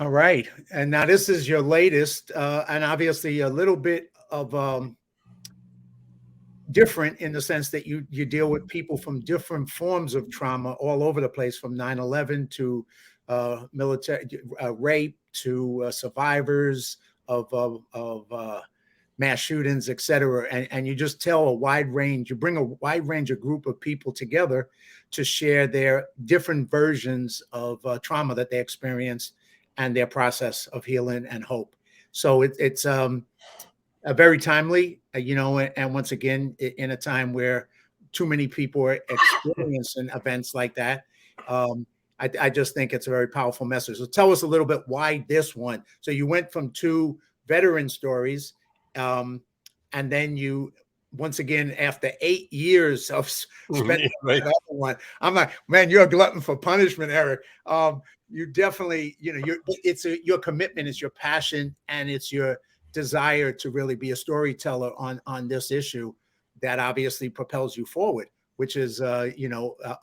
All right. And now this is your latest, and obviously a little bit of different in the sense that you deal with people from different forms of trauma all over the place, from 9/11 to military rape to survivors of mass shootings, et cetera. And you just tell a wide range, you bring a wide range of group of people together to share their different versions of trauma that they experienced and their process of healing and hope. So it's a very timely, and once again, in a time where too many people are experiencing events like that. I just think it's a very powerful message. So tell us a little bit why this one. So you went from two veteran stories, and then you, once again, after 8 years of spending another one, I'm like, man, you're a glutton for punishment, Eric. You definitely, your commitment, it's your passion, and it's your desire to really be a storyteller on this issue that obviously propels you forward, which is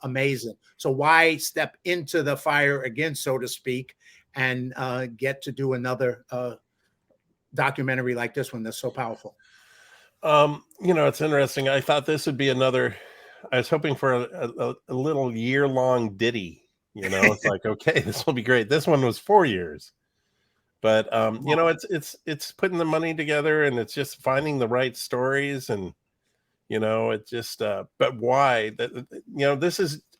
amazing. So why step into the fire again, so to speak, and get to do another documentary like this one that's so powerful? It's interesting. I thought this would be another, I was hoping for a little year-long ditty. It's like, okay, this will be great. This one was 4 years. But it's putting the money together, and it's just finding the right stories, and it just but why that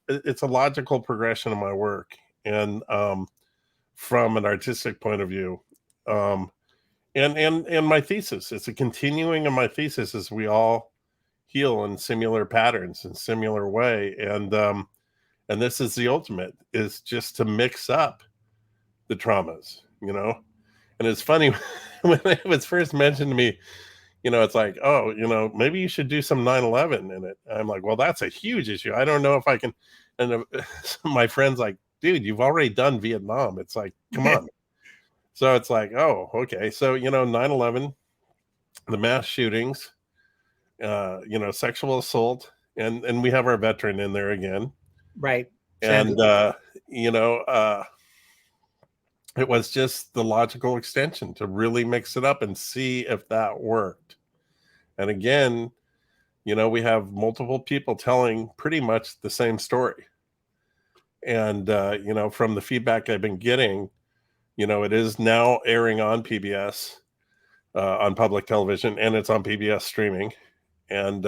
it's a logical progression of my work, and from an artistic point of view, and my thesis, it's a continuing of my thesis as we all heal in similar patterns in similar way, and this is the ultimate, is just to mix up the traumas, And it's funny, when it was first mentioned to me, it's like, oh, maybe you should do some 9/11 in it. I'm like, well, that's a huge issue. I don't know if I can. And my friend's like, dude, you've already done Vietnam. It's like, come on. So it's like, oh, okay. So, 9/11, the mass shootings, sexual assault, and we have our veteran in there again. Right. And, it was just the logical extension to really mix it up and see if that worked. And again, we have multiple people telling pretty much the same story. And, from the feedback I've been getting, it is now airing on PBS, on public television, and it's on PBS streaming. And,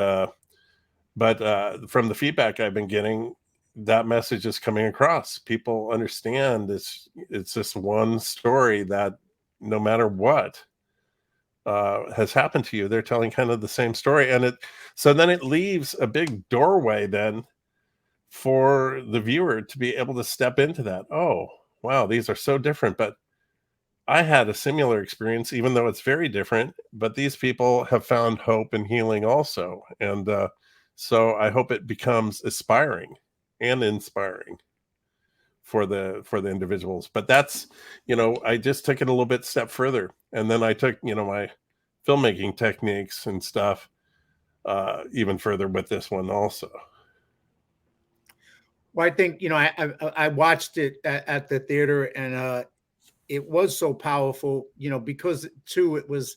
but from the feedback I've been getting, that message is coming across. People understand it's this one story that no matter what has happened to you, they're telling kind of the same story. And so then it leaves a big doorway then for the viewer to be able to step into that. Oh, wow, these are so different, but I had a similar experience, even though it's very different, but these people have found hope and healing also. And so I hope it becomes aspiring and inspiring for the individuals. But that's, I just took it a little bit step further. And then I took, my filmmaking techniques and stuff even further with this one also. Well, I think, I watched it at the theater, and it was so powerful, because too, it was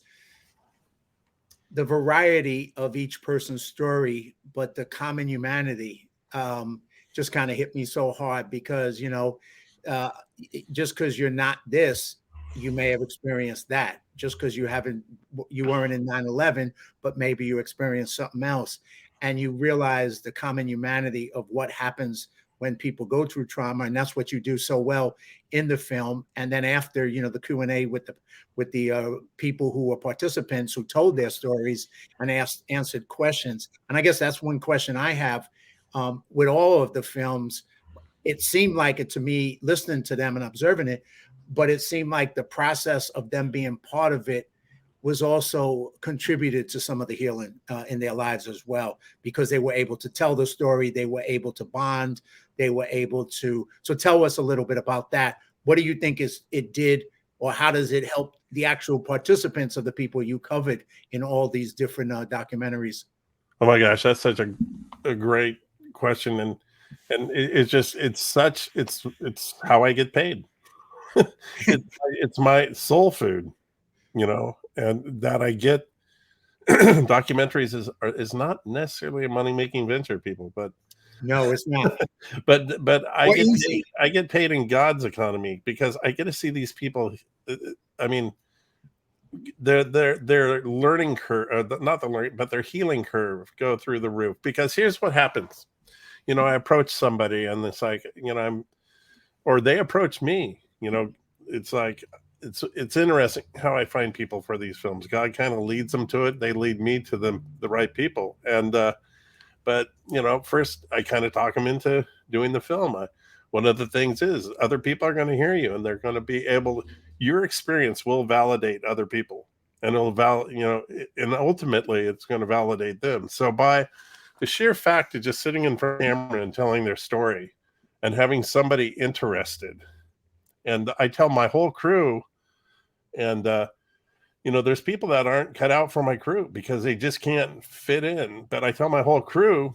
the variety of each person's story, but the common humanity just kind of hit me so hard because, just because you're not this, you may have experienced that. Just because you weren't in 9/11, but maybe you experienced something else. And you realize the common humanity of what happens when people go through trauma. And that's what you do so well in the film. And then after, the Q&A with the people who were participants who told their stories and answered questions. And I guess that's one question I have with all of the films. It seemed like it to me, listening to them and observing it, but it seemed like the process of them being part of it was also contributed to some of the healing in their lives as well, because they were able to tell the story, they were able to bond, they were able to. So tell us a little bit about that. What do you think it did, or how does it help the actual participants of the people you covered in all these different documentaries? Oh my gosh, that's such a great question, and it's how I get paid. it's my soul food, and that I get. Documentaries is not necessarily a money-making venture, people, but no, it's not. but I get paid in God's economy, because I get to see these people. I mean, their learning curve, not the learning, but their healing curve go through the roof. Because here's what happens. I approach somebody and it's like, or they approach me, it's like, it's interesting how I find people for these films. God kind of leads them to it. They lead me to the right people. And, but first I kind of talk them into doing the film. One of the things is other people are going to hear you, and they're going to be able, your experience will validate other people, and and ultimately it's going to validate them. So by the sheer fact of just sitting in front of the camera and telling their story and having somebody interested, and I tell my whole crew, and there's people that aren't cut out for my crew because they just can't fit in. But I tell my whole crew,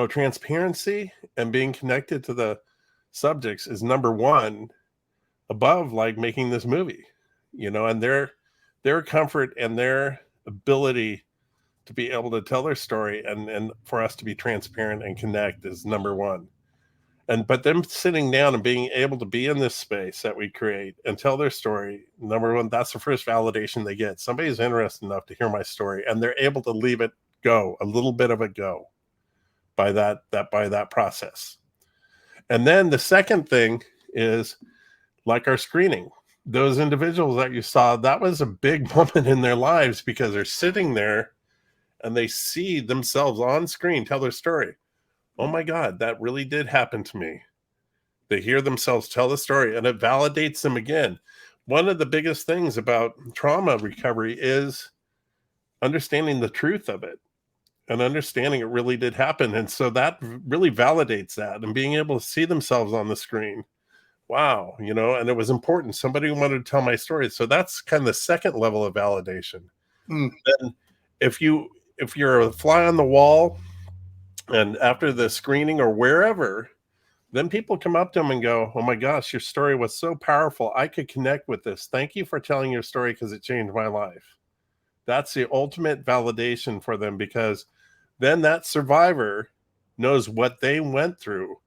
transparency and being connected to the subjects is number one, above like making this movie, and their comfort and their ability to be able to tell their story and for us to be transparent and connect is number one. But them sitting down and being able to be in this space that we create and tell their story, number one, that's the first validation they get. Somebody's interested enough to hear my story, and they're able to leave it go, a little bit of it go by that process. And then the second thing is like our screening. Those individuals that you saw, that was a big moment in their lives, because they're sitting there and they see themselves on screen tell their story. Oh my God, that really did happen to me. They hear themselves tell the story, and it validates them again. One of the biggest things about trauma recovery is understanding the truth of it and understanding it really did happen. And so that really validates that, and being able to see themselves on the screen. Wow, and it was important. Somebody wanted to tell my story. So that's kind of the second level of validation. Then if you're a fly on the wall, and after the screening or wherever, then people come up to them and go, oh my gosh, your story was so powerful. I could connect with this. Thank you for telling your story, because it changed my life. That's the ultimate validation for them, because then that survivor knows what they went through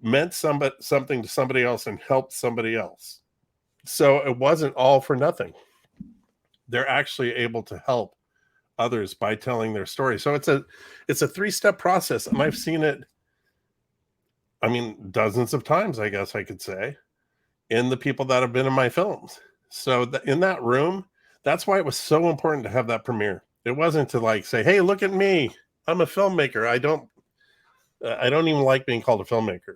meant something to somebody else and helped somebody else. So it wasn't all for nothing. They're actually able to help others by telling their story. So it's a 3-step process, and I've seen it, dozens of times, I guess I could say, in the people that have been in my films. So in that room, that's why it was so important to have that premiere. It wasn't to like say, hey, look at me, I'm a filmmaker. I don't even like being called a filmmaker.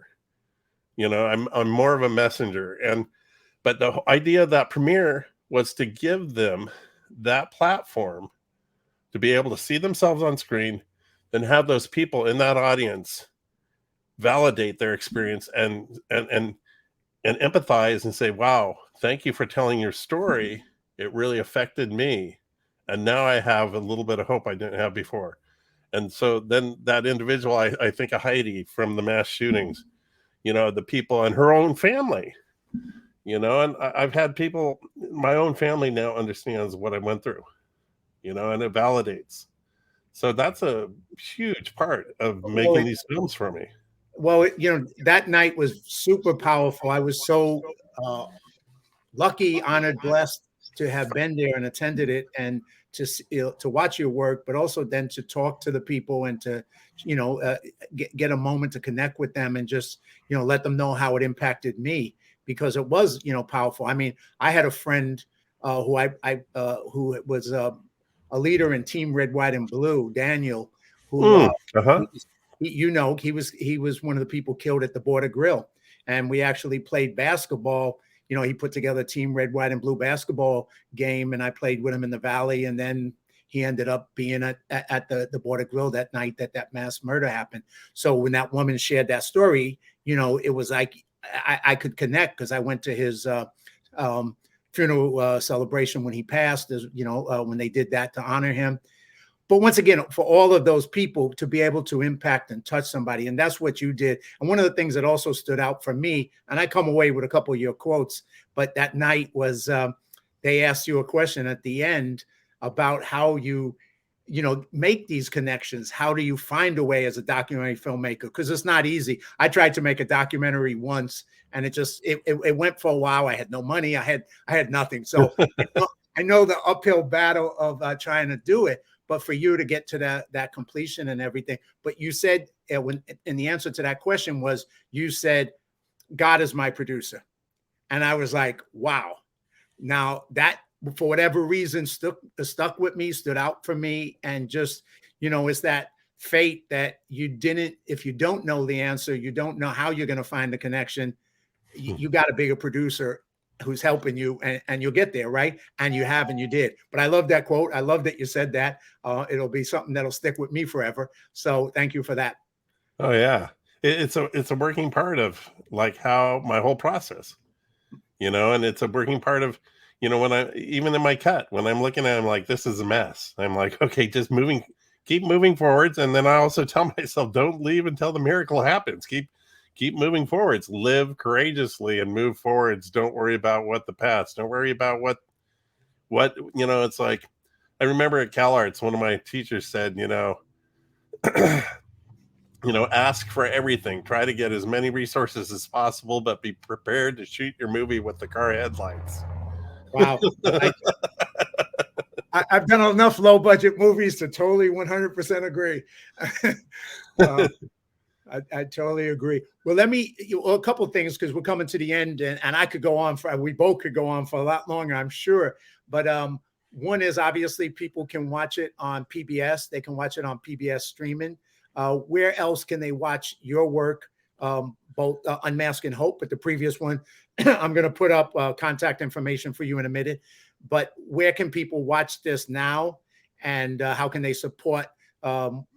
I'm more of a messenger. But the idea of that premiere was to give them that platform to be able to see themselves on screen, then have those people in that audience validate their experience and empathize and say, wow, thank you for telling your story. It really affected me. And now I have a little bit of hope I didn't have before. And so then that individual, I think of Heidi from the mass shootings, the people in her own family, and I've had people, my own family now understands what I went through, and it validates. So that's a huge part of making these films for me. Well, that night was super powerful. I was so lucky, honored, blessed to have been there and attended it, and to watch your work, but also then to talk to the people and to, get a moment to connect with them and just, let them know how it impacted me, because it was, powerful. I mean, I had a friend who was a leader in Team Red, White, and Blue, Daniel, who he was one of the people killed at the Border Grill, and we actually played basketball. He put together a Team Red, White, and Blue basketball game, and I played with him in the Valley. And then he ended up being at the Border Grill that night that mass murder happened. So when that woman shared that story, it was like I could connect, because I went to his funeral celebration when he passed, when they did that to honor him. But once again, for all of those people to be able to impact and touch somebody, and that's what you did. And one of the things that also stood out for me, and I come away with a couple of your quotes, but that night was they asked you a question at the end about how you make these connections. How do you find a way as a documentary filmmaker? Because it's not easy. I tried to make a documentary once, and it went for a while. I had no money. I had nothing. So I know the uphill battle of trying to do it. But for you to get to that completion and everything, but you said in the answer to that question was, you said, God is my producer. And I was like, wow. Now that, for whatever reason, stuck with me, stood out for me. And just, it's that fate that if you don't know the answer, you don't know how you're going to find the connection. You got a bigger producer who's helping you, and you'll get there, right? And you have, and you did. But I love that quote. I love that you said that. It'll be something that'll stick with me forever. So thank you for that. Oh yeah, it's a working part of like how my whole process, and it's a working part of, when even in my cut, when I'm looking at it, I'm like, this is a mess. I'm like, okay, just keep moving forwards. And then I also tell myself, don't leave until the miracle happens. Keep moving forwards, live courageously and move forwards. Don't worry about what the past, don't worry about what, it's like, I remember at CalArts, one of my teachers said, ask for everything, try to get as many resources as possible, but be prepared to shoot your movie with the car headlights. Wow. I've done enough low budget movies to totally 100% agree. I totally agree. Well, a couple of things, because we're coming to the end, and I could go on we both could go on for a lot longer, I'm sure. But one is, obviously people can watch it on PBS. They can watch it on PBS streaming. Where else can they watch your work? Both Unmasking Hope, but the previous one, I'm going to put up contact information for you in a minute. But where can people watch this now, and how can they support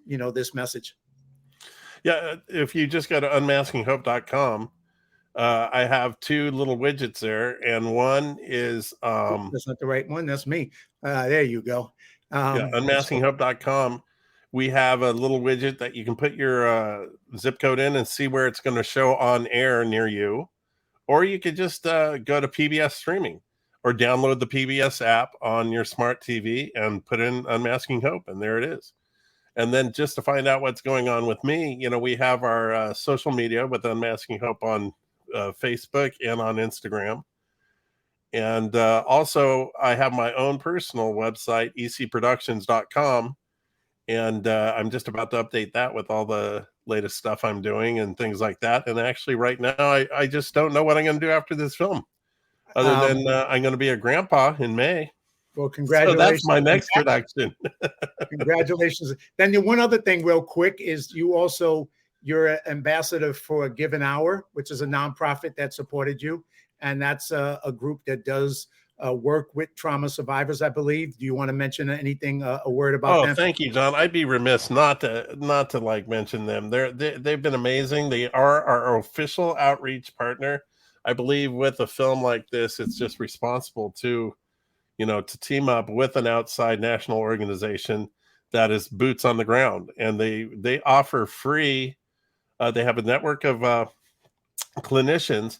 this message? Yeah, if you just go to unmaskinghope.com, I have two little widgets there, and one is that's not the right one. That's me. There you go. Unmaskinghope.com. We have a little widget that you can put your zip code in and see where it's going to show on air near you, or you could just go to PBS streaming or download the PBS app on your smart TV and put in Unmasking Hope, and there it is. And then just to find out what's going on with me, we have our social media with Unmasking Hope on Facebook and on Instagram. And also I have my own personal website, ecproductions.com. And I'm just about to update that with all the latest stuff I'm doing and things like that. And actually right now, I just don't know what I'm going to do after this film, other than I'm going to be a grandpa in May. Well, congratulations. So that's my next production. Congratulations. Then the one other thing real quick is you're an ambassador for Give an Hour, which is a nonprofit that supported you. And that's a group that does work with trauma survivors, I believe. Do you want to mention anything, a word about them? Oh, thank you, John. I'd be remiss not to like mention them. They've been amazing. They are our official outreach partner. I believe with a film like this, it's just responsible to to team up with an outside national organization that is boots on the ground, and they offer free. They have a network of clinicians,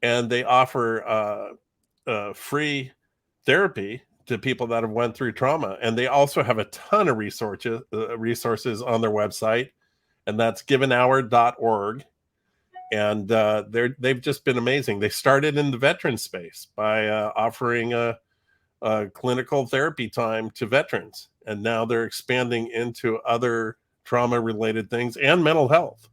and they offer free therapy to people that have went through trauma. And they also have a ton of resources on their website, and that's givenhour.org. And they've just been amazing. They started in the veteran space by offering a clinical therapy time to veterans, and now they're expanding into other trauma-related things and mental health.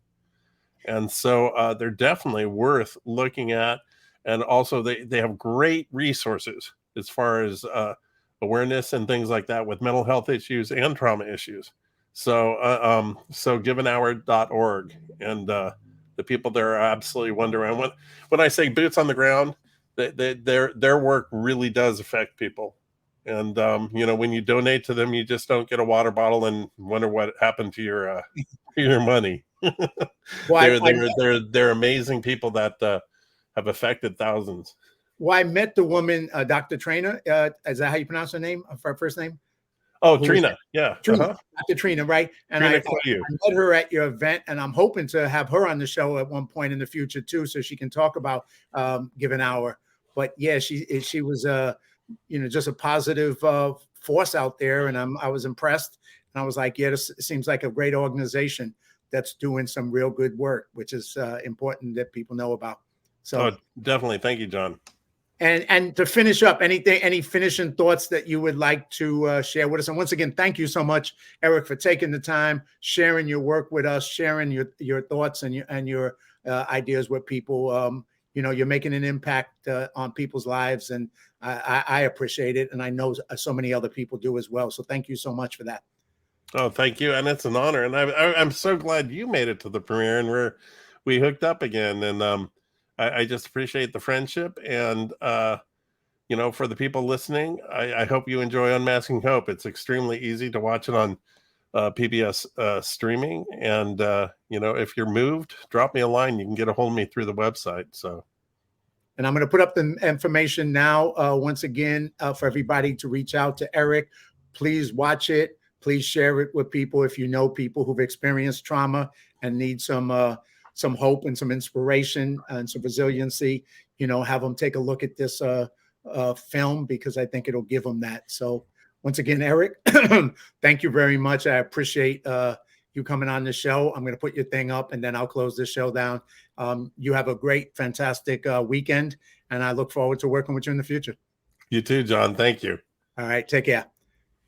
And so they're definitely worth looking at. And also they have great resources as far as awareness and things like that with mental health issues and trauma issues. So givenhour.org, and the people there are absolutely wonderful. When I say boots on the ground, their work really does affect people. And when you donate to them, you just don't get a water bottle and wonder what happened to your money. Well, they're amazing people that have affected thousands. Well, I met the woman, Dr. Trina. Is that how you pronounce her name? Her first name? Oh, Trina. Yeah. Trina, Dr. Trina, right? And I met her at your event, and I'm hoping to have her on the show at one point in the future too, so she can talk about Given Hour. But yeah, she was just a positive force out there, and I was impressed. And I was like, yeah, this seems like a great organization that's doing some real good work, which is important that people know about. So definitely. Thank you, John. And to finish up, any finishing thoughts that you would like to share with us? And once again, thank you so much, Eric, for taking the time, sharing your work with us, sharing your thoughts and your ideas with people. You're making an impact on people's lives, and I appreciate it. And I know so many other people do as well. So thank you so much for that. Oh, thank you. And it's an honor. And I'm so glad you made it to the premiere, and we hooked up again. And I just appreciate the friendship. And, for the people listening, I hope you enjoy Unmasking Hope. It's extremely easy to watch it on PBS streaming. And, if you're moved, drop me a line. You can get a hold of me through the website. So. And I'm going to put up the information now, once again, for everybody to reach out to Eric. Please watch it. Please share it with people if you know people who've experienced trauma and need some hope and some inspiration and some resiliency. Have them take a look at this film, because I think it'll give them that. So once again, Eric, thank you very much. I appreciate you coming on the show. I'm going to put your thing up, and then I'll close this show down. You have a great, fantastic weekend, and I look forward to working with you in the future. You too, John. Thank you. All right. Take care.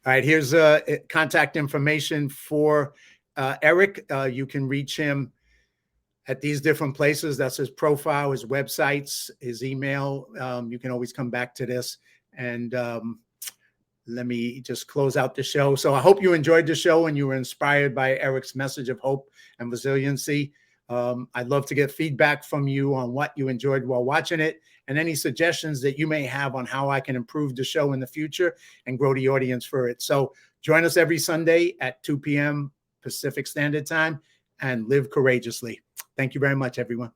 All right. Here's contact information for Eric. You can reach him at these different places. That's his profile, his websites, his email. You can always come back to this. And let me just close out the show. So I hope you enjoyed the show and you were inspired by Eric's message of hope and resiliency. I'd love to get feedback from you on what you enjoyed while watching it, and any suggestions that you may have on how I can improve the show in the future and grow the audience for it. So join us every Sunday at 2 p.m. Pacific Standard Time, and live courageously. Thank you very much, everyone.